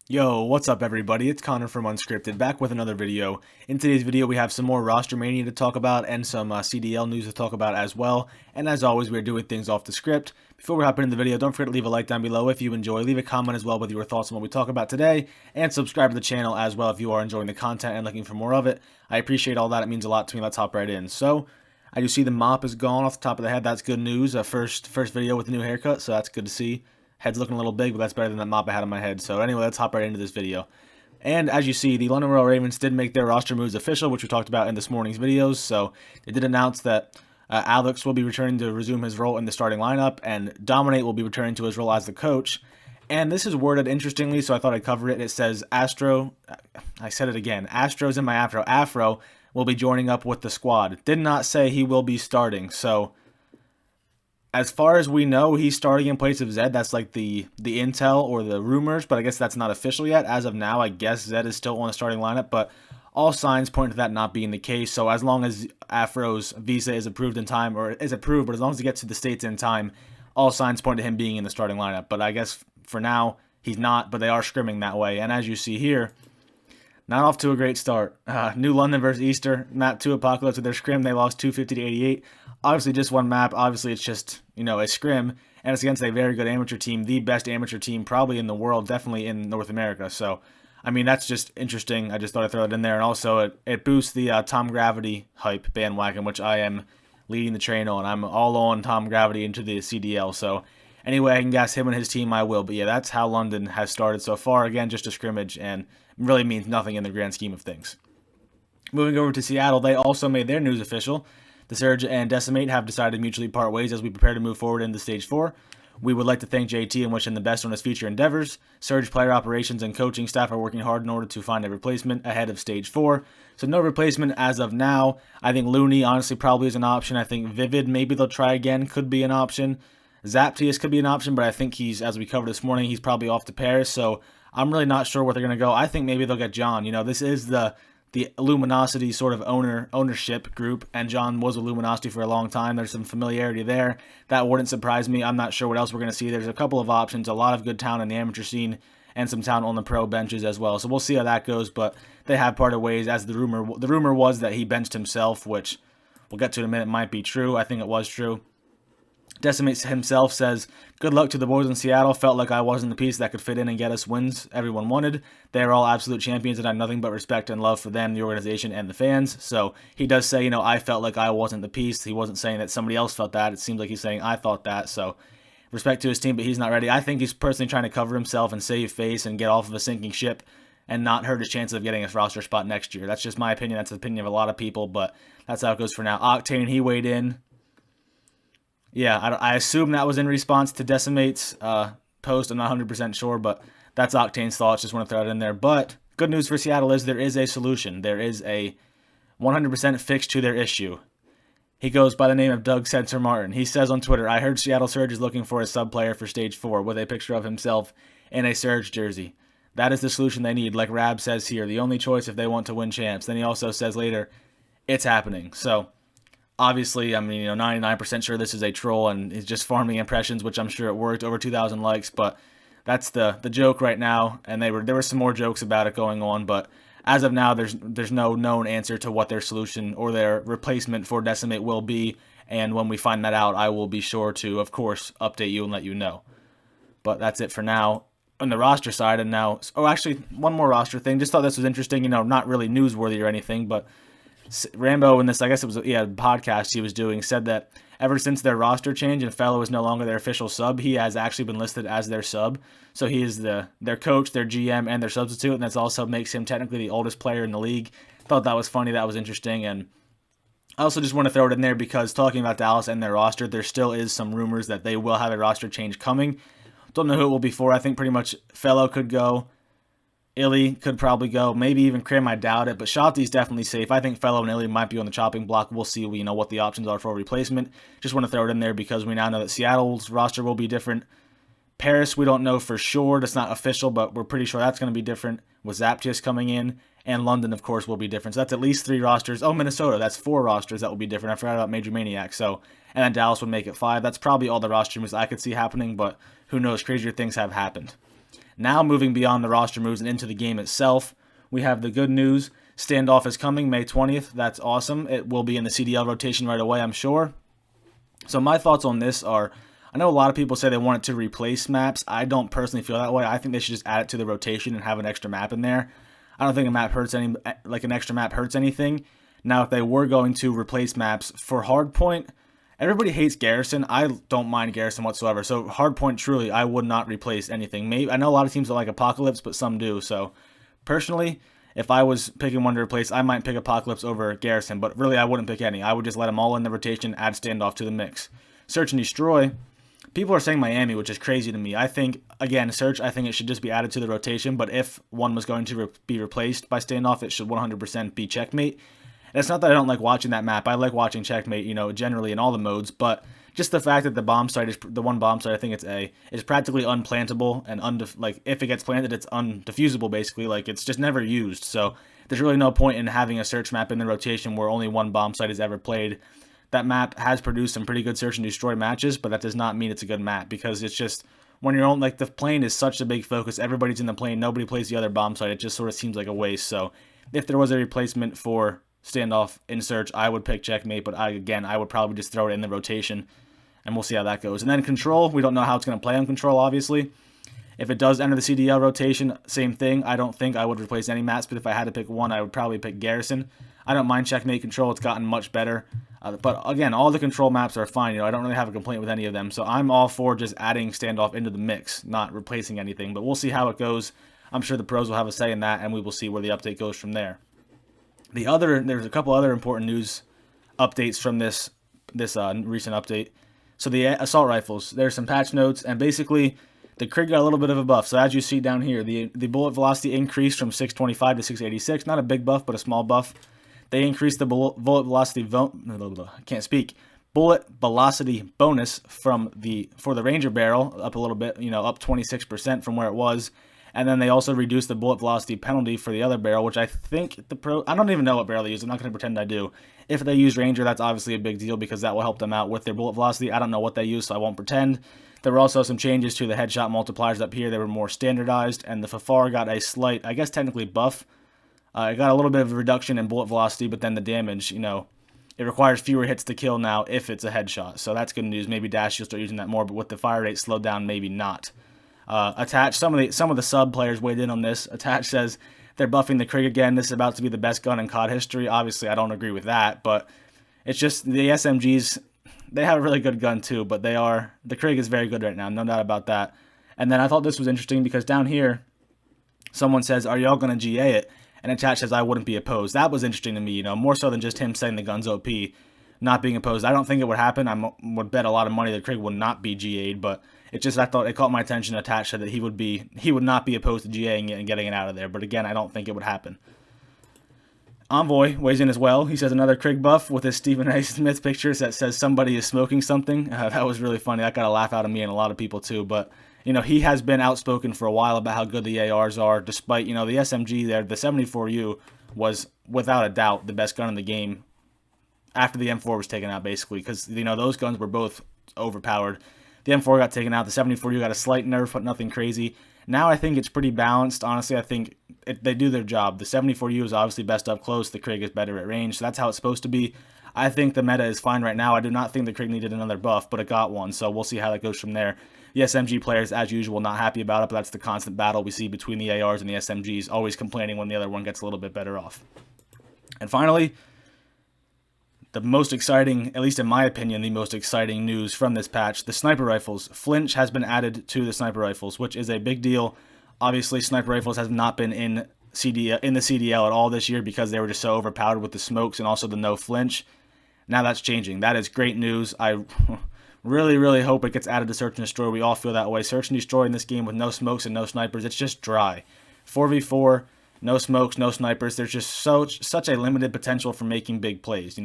Yo, what's up everybody? It's Connor from Unscripted, back with another video. In today's video, we have some more roster mania to talk about and some CDL news to talk about as well. And as always, we're doing things off the script. Before we hop into the video, don't forget to leave a like down below if you enjoy. Leave a comment as well with your thoughts on what we talk about today. And subscribe to the channel as well if you are enjoying the content and looking for more of it. I appreciate all that. It means a lot to me. Let's hop right in. So, I do see the mop is gone off the top of the head. That's good news. First video with a new haircut, so that's good to see. Head's looking a little big, but that's better than that mop I had on my head. So anyway, let's hop right into this video. And as you see, the London Royal Ravens did make their roster moves official, which we talked about in this morning's videos. So they did announce that Alex will be returning to resume his role in the starting lineup, and Dominate will be returning to his role as the coach. And this is worded interestingly, so I thought I'd cover it. It says Astro, I said it again, Astro's in my Afro will be joining up with the squad. Did not say he will be starting, so as far as we know, he's starting in place of Zed. That's like the intel or the rumors, but I guess that's not official yet. As of now, I guess Zed is still on the starting lineup, but all signs point to that not being the case. So as long as Afro's visa is approved in time, or is approved, but as long as he gets to the States in time, all signs point to him being in the starting lineup. But I guess for now, he's not, but they are scrimming that way. And as you see here, not off to a great start. New London versus Easter, map 2 Apocalypse with their scrim. They lost 250 to 88. Obviously, just one map. Obviously, it's just, a scrim. And it's against a very good amateur team, the best amateur team probably in the world, definitely in North America. So, I mean, that's just interesting. I just thought I'd throw it in there. And also, it boosts the Tom Gravity hype bandwagon, which I am leading the train on. I'm all on Tom Gravity into the CDL. So, anyway, I can gas him and his team, I will. But yeah, that's how London has started so far. Again, just a scrimmage, and really means nothing in the grand scheme of things. Moving over to Seattle, they also made their news official. The Surge and Decimate have decided to mutually part ways as we prepare to move forward into Stage 4. We would like to thank JT and wish him the best on his future endeavors. Surge player operations and coaching staff are working hard in order to find a replacement ahead of Stage 4. So no replacement as of now. I think Looney honestly probably is an option. I think Vivid, maybe they'll try again, could be an option. Zaptius could be an option, but I think he's, as we covered this morning, he's probably off to Paris, so I'm really not sure where they're going to go. I think maybe they'll get John. This is the Luminosity sort of ownership group, and John was with Luminosity for a long time. There's some familiarity there. That wouldn't surprise me. I'm not sure what else we're going to see. There's a couple of options, a lot of good talent in the amateur scene, and some talent on the pro benches as well. So we'll see how that goes, but they have parted ways, as the rumor was that he benched himself, which we'll get to in a minute, might be true. I think it was true. Decimate himself says, "Good luck to the boys in Seattle. Felt like I wasn't the piece that could fit in and get us wins everyone wanted. They are all absolute champions, and I have nothing but respect and love for them, the organization, and the fans." So he does say, I felt like I wasn't the piece. He wasn't saying that somebody else felt that. It seems like he's saying I thought that. So respect to his team, but he's not ready. I think he's personally trying to cover himself and save face and get off of a sinking ship and not hurt his chances of getting a roster spot next year. That's just my opinion. That's the opinion of a lot of people, but that's how it goes for now. Octane, he weighed in. Yeah, I assume that was in response to Decimate's post. I'm not 100% sure, but that's Octane's thoughts. Just want to throw it in there. But good news for Seattle is there is a solution. There is a 100% fix to their issue. He goes by the name of Doug Censor Martin. He says on Twitter, "I heard Seattle Surge is looking for a sub player for Stage 4 with a picture of himself in a Surge jersey. That is the solution they need, like Rab says here. The only choice if they want to win champs." Then he also says later, "It's happening." So obviously, 99% sure this is a troll and he's just farming impressions, which I'm sure it worked. Over 2,000 likes, but that's the joke right now. And there were some more jokes about it going on, but as of now, there's no known answer to what their solution or their replacement for Decimate will be. And when we find that out, I will be sure to, of course, update you and let you know. But that's it for now on the roster side. And now, actually, one more roster thing. Just thought this was interesting. Not really newsworthy or anything, but Rambo in this, I guess it was podcast he was doing, said that ever since their roster change and Fellow is no longer their official sub, he has actually been listed as their sub. So he is their coach, their GM, and their substitute, and that also makes him technically the oldest player in the league. Thought that was funny, that was interesting, and I also just want to throw it in there because talking about Dallas and their roster, there still is some rumors that they will have a roster change coming. Don't know who it will be for. I think pretty much Fellow could go. Illy could probably go. Maybe even Krim, I doubt it. But Shotti's definitely safe. I think Fellow and Illy might be on the chopping block. We'll see what the options are for a replacement. Just want to throw it in there because we now know that Seattle's roster will be different. Paris, we don't know for sure. That's not official, but we're pretty sure that's going to be different with Zaptius coming in. And London, of course, will be different. So that's at least 3 rosters. Oh, Minnesota, that's 4 rosters that will be different. I forgot about Major Maniac. So, and then Dallas would make it 5. That's probably all the roster moves I could see happening, but who knows? Crazier things have happened. Now moving beyond the roster moves and into the game itself, we have the good news. Standoff is coming May 20th. That's awesome. It will be in the CDL rotation right away, I'm sure. So my thoughts on this are, I know a lot of people say they want it to replace maps. I don't personally feel that way. I think they should just add it to the rotation and have an extra map in there. I don't think an extra map hurts anything. Now, if they were going to replace maps for Hardpoint, everybody hates Garrison. I don't mind Garrison whatsoever. So Hardpoint, truly, I would not replace anything. Maybe I know a lot of teams don't like Apocalypse, but some do. So personally, if I was picking one to replace, I might pick Apocalypse over Garrison, but really I wouldn't pick any. I would just let them all in the rotation, add Standoff to the mix. Search and Destroy. People are saying Miami, which is crazy to me. I think, again, Search, I think it should just be added to the rotation, but if one was going to be replaced by Standoff, it should 100% be Checkmate. And it's not that I don't like watching that map. I like watching Checkmate, generally in all the modes, but just the fact that the bomb site is the one bomb site, I think it's A, is practically unplantable, and if it gets planted, it's undefusable basically. Like, it's just never used. So there's really no point in having a search map in the rotation where only one bomb site is ever played. That map has produced some pretty good search and destroy matches, but that does not mean it's a good map, because it's just when you're on, like, the plane is such a big focus. Everybody's in the plane. Nobody plays the other bomb site. It just sort of seems like a waste. So if there was a replacement for Standoff in search, I would pick Checkmate, but I would probably just throw it in the rotation, and we'll see how that goes. And then Control, we don't know how it's going to play on Control, obviously. If it does enter the CDL rotation, same thing. I don't think I would replace any maps, but if I had to pick one, I would probably pick Garrison. I don't mind Checkmate Control. It's gotten much better. But again, all the Control maps are fine. I don't really have a complaint with any of them. So I'm all for just adding Standoff into the mix, not replacing anything. But we'll see how it goes. I'm sure the pros will have a say in that, and we will see where the update goes from there. There's a couple other important news updates from this recent update. So the assault rifles, there's some patch notes, and basically the Krig got a little bit of a buff. So as you see down here, the bullet velocity increased from 625 to 686. Not a big buff, but a small buff. They increased the bullet velocity bullet velocity bonus for the Ranger barrel up a little bit, up 26% from where it was. And then they also reduced the bullet velocity penalty for the other barrel, which I think I don't even know what barrel they use. I'm not going to pretend I do. If they use Ranger, that's obviously a big deal, because that will help them out with their bullet velocity. I don't know what they use, so I won't pretend. There were also some changes to the headshot multipliers up here. They were more standardized, and the Fafar got a slight, I guess technically buff. It got a little bit of a reduction in bullet velocity, but then the damage, it requires fewer hits to kill now if it's a headshot. So that's good news. Maybe Dash will start using that more, but with the fire rate slowed down, maybe not. Attach, some of the sub players weighed in on this. Attach says they're buffing the Krig again. This is about to be the best gun in COD history. Obviously, I don't agree with that, but it's just the SMGs. They have a really good gun too, but the Krig is very good right now, no doubt about that. And then I thought this was interesting because down here, someone says, "Are y'all gonna GA it?" And Attach says, "I wouldn't be opposed." That was interesting to me, more so than just him saying the gun's OP, not being opposed. I don't think it would happen. I would bet a lot of money that Krig would not be GA'd, but it just, I thought it caught my attention. Attach said that he would not be opposed to GAing it and getting it out of there. But again, I don't think it would happen. Envoy weighs in as well. He says another Krig buff with his Stephen A. Smith pictures that says somebody is smoking something. That was really funny. That got a laugh out of me and a lot of people too. But he has been outspoken for a while about how good the ARs are, despite, the SMG there, the 74U was without a doubt the best gun in the game after the M4 was taken out, basically, because, those guns were both overpowered. The M4 got taken out, the 74U got a slight nerf, but nothing crazy. Now I think it's pretty balanced. Honestly, I think they do their job. The 74U is obviously best up close, the Krig is better at range, so that's how it's supposed to be. I think the meta is fine right now. I do not think the Krig needed another buff, but it got one, so we'll see how that goes from there. The SMG players, as usual, not happy about it, but that's the constant battle we see between the ARs and the SMGs, always complaining when the other one gets a little bit better off. And finally, the most exciting, at least in my opinion, the most exciting news from this patch, the sniper rifles. Flinch has been added to the sniper rifles, which is a big deal. Obviously, sniper rifles has not been in the CDL at all this year because they were just so overpowered with the smokes and also the no flinch. Now that's changing. That is great news. I really, really hope it gets added to Search and Destroy. We all feel that way. Search and Destroy in this game with no smokes and no snipers, it's just dry. 4v4, no smokes, no snipers. There's just such a limited potential for making big plays.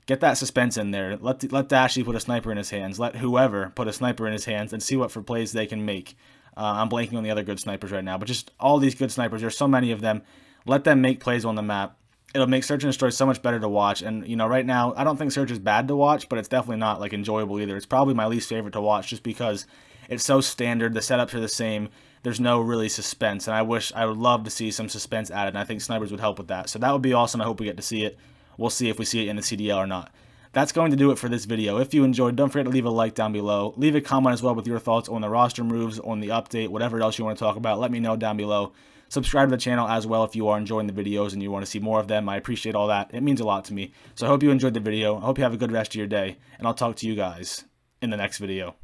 Get that suspense in there. Let Dashy put a sniper in his hands. Let whoever put a sniper in his hands and see what for plays they can make. I'm blanking on the other good snipers right now, but just all these good snipers. There's so many of them. Let them make plays on the map. It'll make Search and Destroy so much better to watch. And, right now, I don't think Search is bad to watch, but it's definitely not, enjoyable either. It's probably my least favorite to watch just because it's so standard. The setups are the same. there's no really suspense, and I would love to see some suspense added, and I think snipers would help with that. So that would be awesome. I hope we get to see it. We'll see if we see it in the CDL or not. That's going to do it for this video. If you enjoyed, don't forget to leave a like down below. Leave a comment as well with your thoughts on the roster moves, on the update, whatever else you want to talk about. Let me know down below. Subscribe to the channel as well if you are enjoying the videos and you want to see more of them. I appreciate all that. It means a lot to me. So I hope you enjoyed the video. I hope you have a good rest of your day, and I'll talk to you guys in the next video.